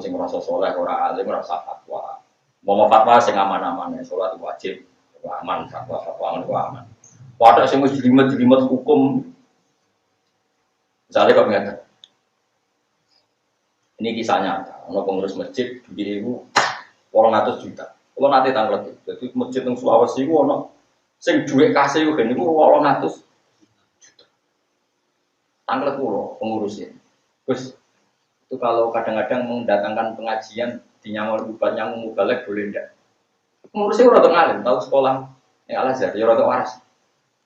sing merasa soleh, ora alim, ora usah fatwa. Mau fatwa sing aman-aman, sholat wajib, aman, fatwa aman. Wadah sing wis jelimet hukum. Misalnya kok ngeten. Ini kisah nyata, ono pengurus masjid duwe iku 800 juta. Kalau nanti tanglet, jadi masjid yang Sulawesi itu ono sing duit kasih itu kan itu 800 juta. Tanglet pulau pengurusnya. Terus itu kalau kadang-kadang mendatangkan pengajian di nyamur bukan nyamuk mubalek boleh ndak? Pengurusnya udah ngalim, tahu sekolah yang Al Azhar, ya udah waras.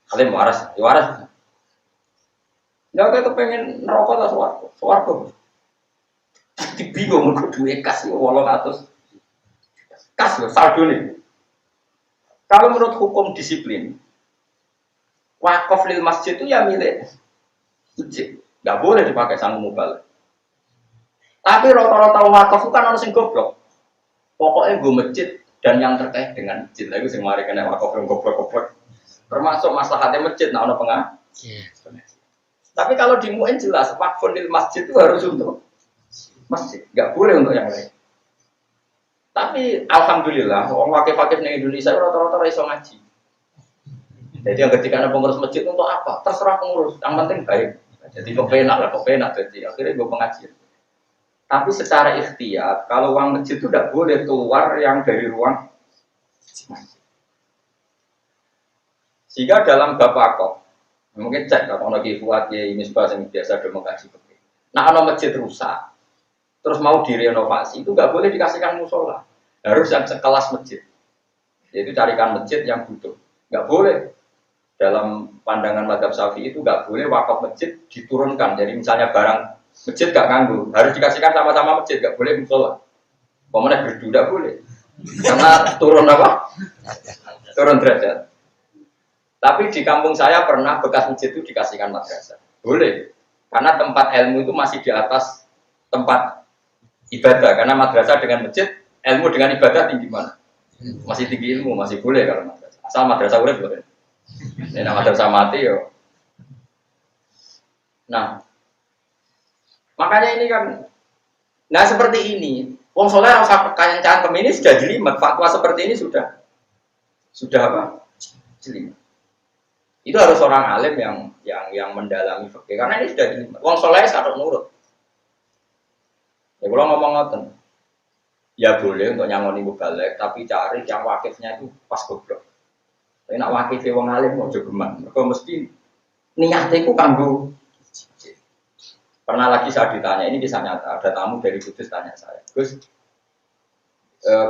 Alim waras, ya waras. Ya kayak kepengen neraka lah swarga. Bingung mergo duit kasih 800 kas loh, saldo nih. Kalau menurut hukum disiplin, wakaf lil masjid itu ya milik masjid, nggak boleh dipakai sanggup mubal. Tapi rata-rata wakaf itu kan harus yang goblok. Pokoknya gue masjid dan yang terkait dengan masjid. Lalu sing mari kena wakaf yang goblok-goblok. Termasuk maslahatnya masjid, nah ono pengah. Tapi kalau di MUN jelas wakaf lil masjid itu harus untuk masjid, nggak boleh untuk yang lain. Tapi alhamdulillah, orang wakif-wakif di Indonesia rata-rata iso ngaji. Jadi yang ketika ada pengurus masjid untuk apa? Terserah pengurus, yang penting baik. Jadi kepenak. Jadi akhirnya gue pengajian. Tapi secara ikhtiar, kalau uang masjid itu tidak boleh keluar yang dari ruang masjid. Sehingga dalam bapakok, mungkin cek kalau lagi buat ya ini yang biasa udah mengaji. Nah kalau masjid rusak, terus mau direnovasi itu nggak boleh dikasihkan musola, harus yang sekelas masjid. Yaitu carikan masjid yang butuh. Nggak boleh dalam pandangan mazhab Syafi'i itu nggak boleh wakaf masjid diturunkan. Jadi misalnya barang masjid nggak nganggu, harus dikasihkan sama-sama masjid, nggak boleh musola. Pemenang berdua nggak boleh, karena turun apa? Turun derajat. Tapi di kampung saya pernah bekas masjid itu dikasihkan madrasah, boleh, karena tempat ilmu itu masih di atas tempat ibadah, karena madrasah dengan masjid, ilmu dengan ibadah tinggi mana? Masih tinggi ilmu, masih boleh kalau madrasah. Asal madrasah urip boleh. Ini madrasah mati yo. Nah, makanya ini kan, nah seperti ini, wong soleh rasa kekancan ini sudah jelimet, fatwa seperti ini sudah apa? Jelimet. Itu harus orang alim yang mendalami fikih, karena ini sudah jelimet. Wong soleh harus nurut. Ya kalau ngomong ngoten, ya boleh untuk nyangoni mubalek, tapi cari yang wakifnya itu pas goblok. Tapi nak wakifnya wong alim mau jogeman, mereka mesti niatnya itu kanggo. Pernah lagi saya ditanya, ini kisah nyata, ada tamu dari Kudus tanya saya, Gus,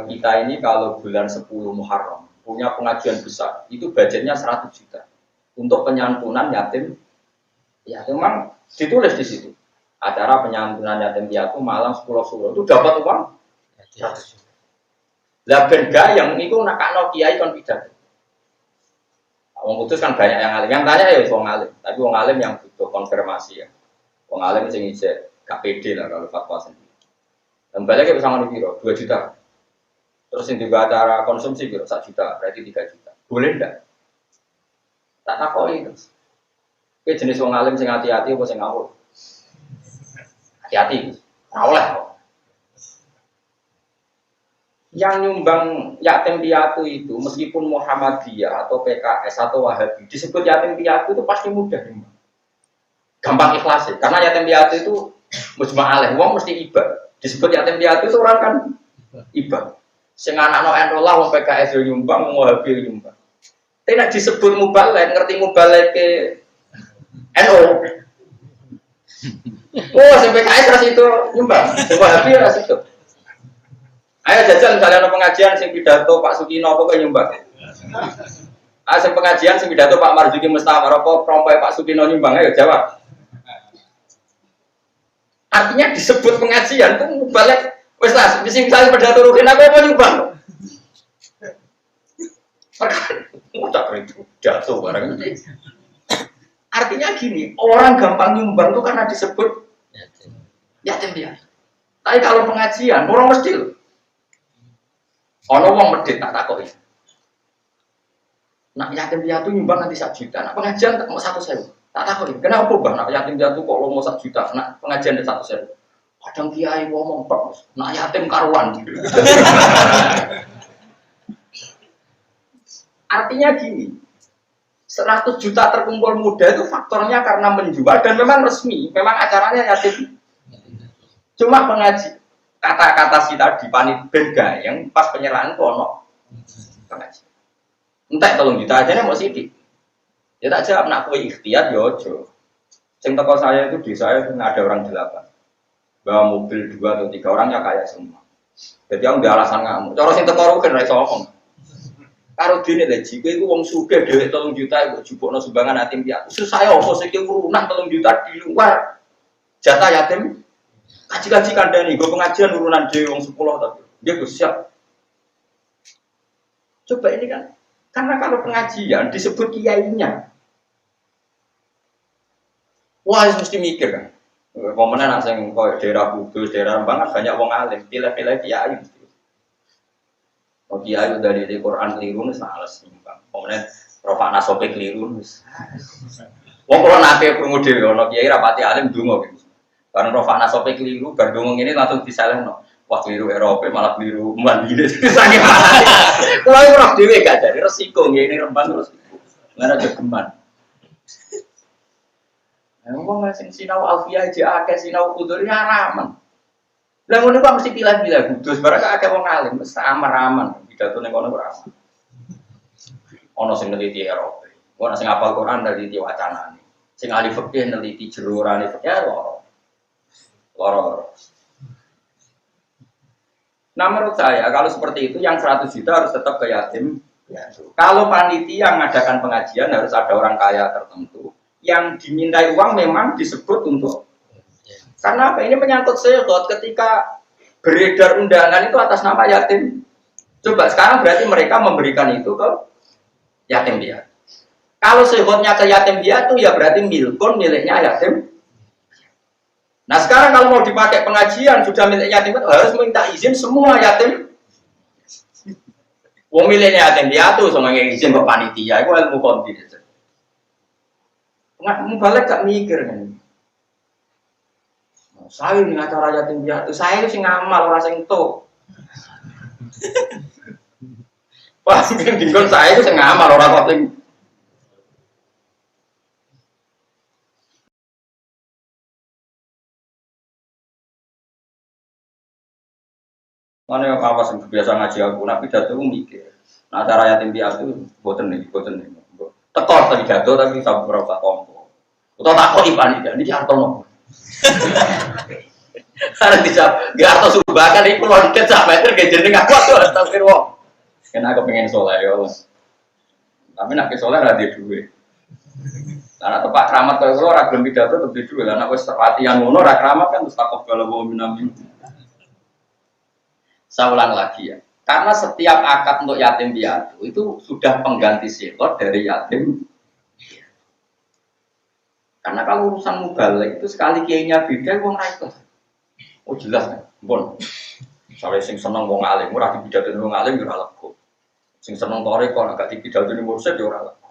kita ini kalau bulan 10 Muharram punya pengajian besar, itu budgetnya 100 juta untuk penyantunan yatim. Ya memang ditulis di situ. Acara penyantunan yatim piatu malam 10 Suro itu dapat uang 100 juta. Lah ben gayeng niku nakakno kiai kon pidato. Wong Kudus kan banyak yang alim. Yang tanya ya wong alim, tapi wong alim yang butuh konfirmasi ya. Wong alim sing ijek gak pede lah kalau fatwa sendiri. Dan baliknya bisa ngono piro? 2 juta. Terus yang juga acara konsumsi piro? 1 juta, berarti 3 juta. Boleh ndak? Tak takoki terus. Ki jenis wong alim sing hati-hati apa sing ngawur? Hati-hati, oleh. Yang nyumbang yatim piatu itu meskipun Muhammadiyah atau PKS atau Wahabi disebut yatim piatu itu pasti mudah nyumbang. Gampang ikhlas ya. Karena yatim piatu itu mujma' alaih, wong mesti iba. Disebut yatim piatu itu orang kan iba. Sing anakno NU lah wong PKS yo nyumbang, wong Wahabi yo nyumbang. Tapi nek disebut mubalek, ngerti mubalek ke NU. Oh, sampai PKS ras itu nyumbang, semua habis ras itu. Ayo jajal misalnya ada pengajian sing pidato Pak Sukino apa kok nyumbang. Sing pengajian sing pidato Pak Marzuki Mustafa apa prompai Pak Sukino nyumbang, ayo jawab. Artinya disebut pengajian tuh balik wis lah, misalnya pidato rutin apa nyumbang. Udah itu jatuh barang. Artinya gini, orang gampang nyumbang itu karena disebut yatim piatu. Tapi kalau pengajian, orang mesti loh. Ono wong medhit tak takoki. Nak yatim piatu nyumbang nanti 1 juta, nak pengajian tak mau 100.000. Tak takoki, kenapa Bang? Nak yatim piatu kok lo mau 1 juta, nak pengajian 100.000. Kadang kiai ngomong tok, nak yatim karuan. Artinya gini, 100 juta terkumpul muda itu faktornya karena menjual dan memang resmi, memang acaranya yatim. Cuma pengaji kata-kata si tadi panit beda yang pas penyerahan kono pengaji. Entek 3 juta aja nih mau sidik. Ya tak jawab nak kue ikhtiar ya ojo. Sing teko saya itu di saya ada orang 8. Bawa mobil 2 atau 3 orangnya kaya semua. Jadi aku udah alasan ngamuk. Cara sing teko rugen ra iso ngomong. Karo dene lho jike iku wong sugih dhewek 3 juta iku jupukno sumbangan yatim piatu. Susah ya opo sing urunan 3 juta di luar jatah yatim. Kaji-kaji kandhani nggo pengajian urunan dhewe wong 10 tapi dia Gus siap. Coba ini kan karena kalau pengajian disebut kiainya. Wah, mesti mikir kan. Pemenang nak sing koyo daerah Kudus, daerah Rembang banyak wong alim, pilih-pilih kiai. Oh kiai udah di Quran keliru nih sales nyumbang. Kemudian Rofak Nasope keliru nih. Wong kalau nate krungu dhewe ono kiai rapati alim donga gitu. Karena Rofak Nasope keliru bar donga ngene langsung disalehno. Wah keliru Eropa malah keliru mandine. Saking malah. Kuwi ora dhewe gak jadi resiko ngene Rembang terus. Ngene jogeman. Wong sing sinau alfiah aja akeh sinau kudur ya ramen. Lah ngono kok mesti pilih-pilih Kudus barang akeh wong alim mesti aman-aman pidatone kono ora. Ono sing neliti Eropa. Ono sing hafal Quran neliti wacanane. Sing ahli fikih neliti jerurane fikih loro. Nah menurut saya kalau seperti itu yang 100 juta harus tetap ke yatim. Kalau panitia mengadakan pengajian harus ada orang kaya tertentu. Yang dimintai uang memang disebut untuk karena apa? Ini menyangkut sehot ketika beredar undangan itu atas nama yatim. Coba sekarang berarti mereka memberikan itu ke yatim piatu. Kalau sehotnya ke yatim piatu ya berarti miliknya yatim. Nah sekarang kalau mau dipakai pengajian sudah milik yatim piatu harus minta izin semua yatim. Wong miliknya yatim piatu sama yang izin ke panitia itu ilmu konti. Nggak balik gak mikir kan? Saya ini acara yatim piatu, saya itu sing ngamal orang sing to. Pas dinggon saya itu sing ngamal orang kok sing. Mana apa sing biasa ngaji aku, tapi pidato mikir. Nah acara yatim piatu boten nih. Tekor tadi pidato tapi sampai berapa tompo. Utawa takoi panitia niki artono. Karena dijawab, gak harus sumbangan itu kalau dikecap meter gak jeneng aku astagfirullah. Karena aku pengen soleh ya Allah. Tapi nak ke soleh ada duit. Karena tempat keramat kalau orang belum pidato lebih duit. Karena aku latihan ngono rak keramat kan terus takut kalau mau minamin. Saya ulang lagi ya. Karena setiap akad untuk yatim piatu itu sudah pengganti sihot dari yatim. Karena kalau urusan mubalik itu sekali kiainya beda, wong ra ikhlas. Oh jelas kan, pun. Soalnya sing seneng wong alim, ora dipidhatin wong alim yo ora lega. Sing seneng torek kok gak dipidhatin mursyid yo ora lega.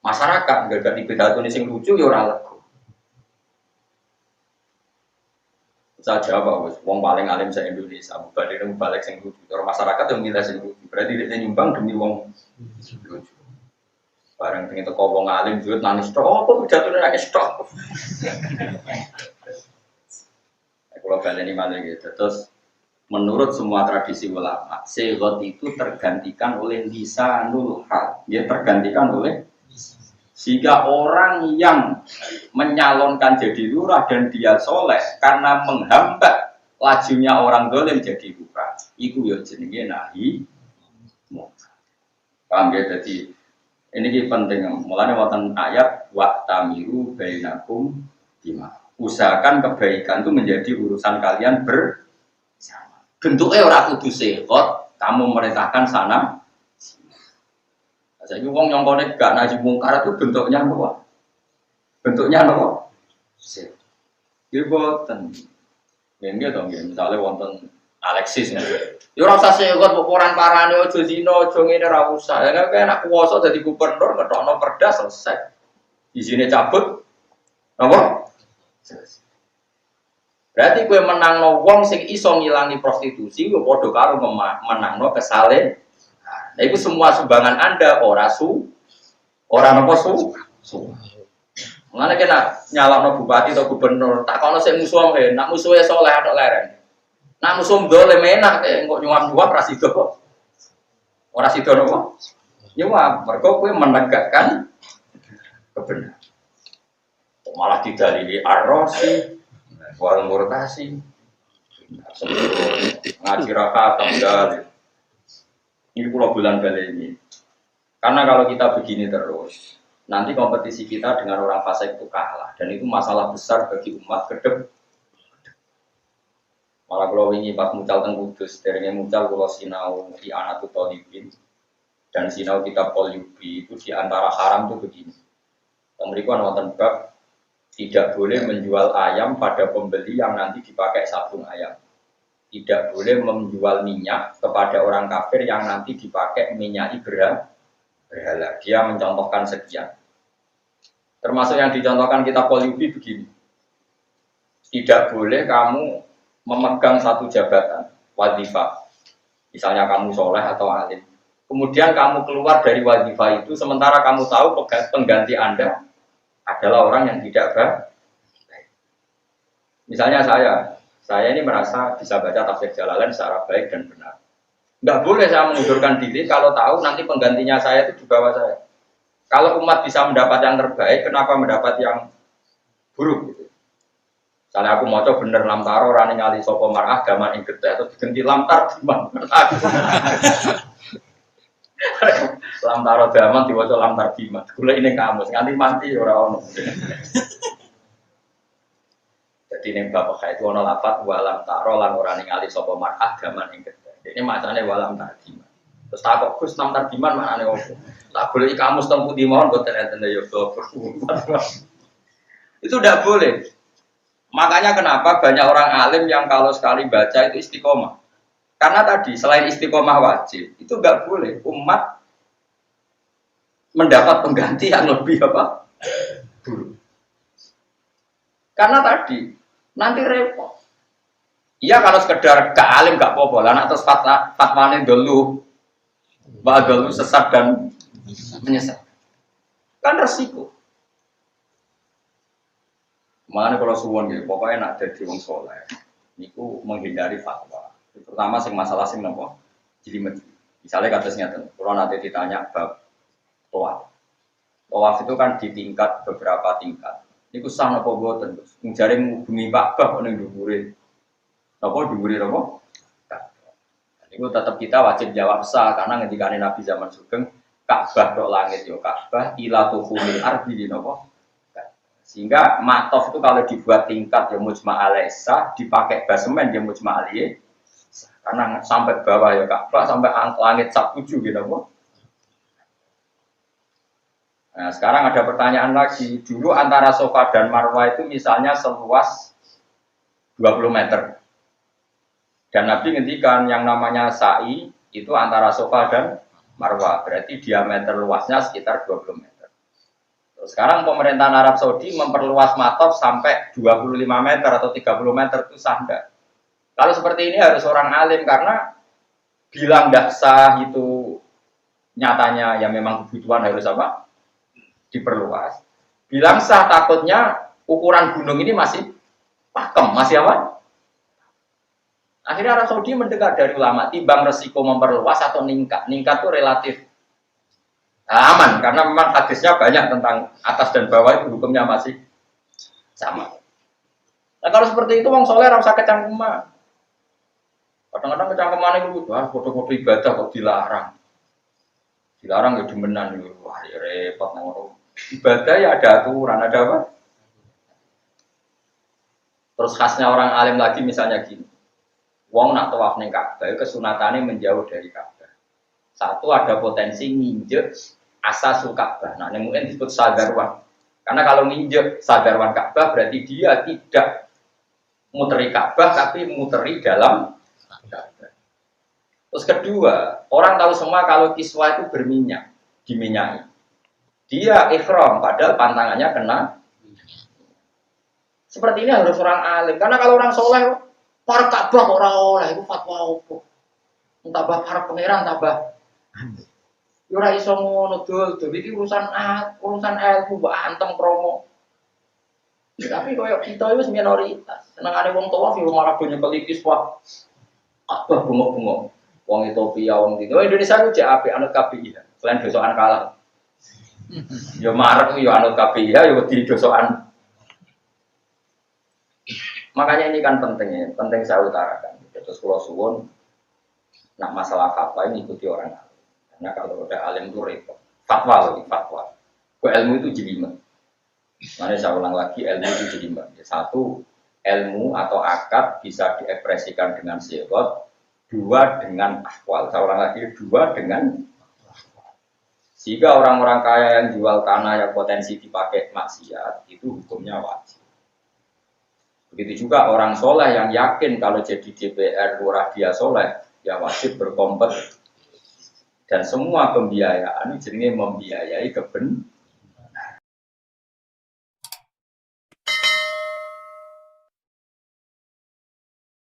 Masyarakat gak dipidhatin sing lucu yo ora lega. Saja apa wis wong paling alim se Indonesia, mubalik mubalik sing lucu. Orang masyarakat yang milih sing lucu. Berarti dia nyumbang demi wong lucu. Barang pengen teko wong alim duit nangis tok, apa jatuh nangis tok. Kalau kalian ini malah gitu, terus menurut semua tradisi ulama, sehot itu tergantikan oleh lisanul hal, dia tergantikan oleh sehingga orang yang menyalonkan jadi lurah dan dia soleh karena menghambat lajunya orang dolim jadi lurah, itu ya jenenge nahi. Paham ya? Jadi ini penting. Mulanya wonten ayat waqtamiru bainakum bima. Usahakan kebaikan itu menjadi urusan kalian bersama. Bentuknya orang kudu sehot, kamu merintahkan sana. Saya wong nyongkone gak naji mungkar itu bentuknya apa? Bentuknya apa? Sehot. Dia boten. Nggih to nggih, misale wonten Alexis ya. Ya ora usah sehot pokoran parane aja zina, aja ngene ora usah. Ya nek enak kuwasa dadi gubernur ngetokno perda selesai. Isine cabut. Apa? Berarti kowe menangno wong sing iso ngilangi prostitusi yo padha karo menangno kesale. Nah, itu semua sumbangan Anda ora napa su. Mengane kena nyalahno bupati atau gubernur, tak kono sik musuh wae, nak musuhe saleh atok lereng. Nak musuh dolem enak kok nyuap-nyuap ra sida. Ora sida napa? Nyuap, mergo kowe menegakkan kebenaran. Malah didalili ar-rasi wal murtasi ngaji rakaat tanggal ini pulau bulan kali ini karena kalau kita begini terus nanti kompetisi kita dengan orang fasik itu kalah dan itu masalah besar bagi umat ke depan. Malah kalau ini pas mucal teng Kudus derenge mucal kalau sinau di Anatul Thalibin dan sinau kitab Qalyubi itu di antara haram itu begini mereka nonton bab tidak boleh menjual ayam pada pembeli yang nanti dipakai sabung ayam. Tidak boleh menjual minyak kepada orang kafir yang nanti dipakai minyaki berhala. Dia mencontohkan sekian. Termasuk yang dicontohkan kitab Qalyubi begini. Tidak boleh kamu memegang satu jabatan, wadifah. Misalnya kamu soleh atau alim. Kemudian kamu keluar dari wadifah itu, sementara kamu tahu pengganti Anda adalah orang yang tidak baik. Misalnya saya ini merasa bisa baca tafsir Jalalain secara baik dan benar. Nggak boleh saya mengundurkan diri kalau tahu nanti penggantinya saya itu di bawah saya. Kalau umat bisa mendapat yang terbaik, kenapa mendapat yang buruk? Gitu. Misalnya aku mau coba bener lamtaro rani ngali sopo marah gaman ing getih atau diganti lamtar gimana? Lamtaro daman diwaca lamtar bimat. Gula ini kamus nganti mati ora ono. Jadi ning bab itu ono lafat wa lamtaro lan ora ningali sapa mar'ah gaman ing gedhe. Ini macane wa lamtar bimat. Terus tak kok Gus lamtar bimat maknane opo? Tak goleki kamus teng pundi mawon mboten enten ya itu tidak boleh. Makanya kenapa banyak orang alim yang kalau sekali baca itu istiqomah. Karena tadi selain istiqomah wajib, itu enggak boleh umat mendapat pengganti yang lebih apa? Buruk. Karena tadi nanti repot. Iya kalau sekedar gak alim gak apa-apa, lah terus fatwane dulu, dulu sesat dan menyesat. Kan resiko. Makanya kalau suwon gitu, pokoknya nak jadi wong soleh, niku menghindari fatwa. Pertama sing masalah sing nopo jelimet. Misalnya kasusnya tuh, kalau nanti ditanya bab tawaf. Tawaf itu kan di tingkat beberapa tingkat. Niku sah nopo boten terus. Njare bumi Ka'bah ning dhuwure. Nopo dhuwure nopo? Niku tetap kita wajib jawab sah karena ngendikane Nabi zaman Sugeng Ka'bah tok langit yo Ka'bah ila tuhumil ardi di nopo. Sehingga matof itu kalau dibuat tingkat ya mujma' alaisa, dipakai basemen ya mujma' aliyah. Karena sampai bawah ya Ka'bah, sampai langit sak 7 gitu kok. Nah, sekarang ada pertanyaan lagi. Dulu antara Safa dan Marwah itu misalnya seluas 20 meter. Dan Nabi ngendikan yang namanya sa'i itu antara Safa dan Marwah. Berarti diameter luasnya sekitar 20 meter. Terus sekarang pemerintahan Arab Saudi memperluas matof sampai 25 meter atau 30 meter itu sah enggak? Kalau seperti ini harus orang alim karena bilang tidak sah itu nyatanya ya memang kebutuhan harus apa? Diperluas. Bilang sah takutnya ukuran gunung ini masih pakem, masih apa? Akhirnya Arab Saudi mendekat dari ulama timbang resiko memperluas atau ningkat. Ningkat itu relatif aman karena memang hadisnya banyak tentang atas dan bawah itu hukumnya masih sama. Nah kalau seperti itu wong soleh ora usah kecangkeman. Kadang-kadang kecangkeman itu foto-foto ibadah kok dilarang. Dilarang ya demenan ya wah ya repot nang ibadah ya ada aturan, ada apa? Terus khasnya orang alim lagi misalnya gini. Wong nak tawaf ning Ka'bah kesunatane menjauh dari Ka'bah. Satu ada potensi nginjek asasul Ka'bah. Nah, yang mungkin disebut sadarwan. Karena kalau nginjek sadarwan Ka'bah berarti dia tidak muteri Ka'bah tapi muteri dalam Ka'bah. Terus kedua, orang tahu semua kalau kiswah itu berminyak, diminyaki. Dia ihram padahal pantangannya kena. Seperti ini harus orang alim. Karena kalau orang soleh, para Ka'bah orang oleh itu fatwa opo. Tambah para pangeran tambah. Ora iso ngono dul, iki urusan ilmu mbok antem kromo. Tapi koyo kita itu minoritas. Senengane wong tua yo malah banyak pelipis wah. Apa bungok-bungok. Wong Ethiopia wong itu. Indonesia ku jek apik anut KPI. Selain dosokan kalah. Yo marek yo anut KPI yo wedi dosokan. Makanya ini kan pentingnya, penting saya utarakan. Terus kalau suwun nak masalah fatwa ini ikuti orang alim. Karena kalau udah alim itu repot. Fatwa lagi fatwa. Ilmu itu jelimet. Mana saya ulang lagi ilmu itu jelimet. Satu, ilmu atau akad bisa diekspresikan dengan sifat. Dua dengan akwal. Saya ulang lagi, dua dengan sehingga orang-orang kaya yang jual tanah yang potensi dipakai maksiat itu hukumnya wajib. Begitu juga orang soleh yang yakin kalau jadi DPR lurah dia soleh, ya wajib berkompet. Dan semua pembiayaan ini jenisnya membiayai kebenaran.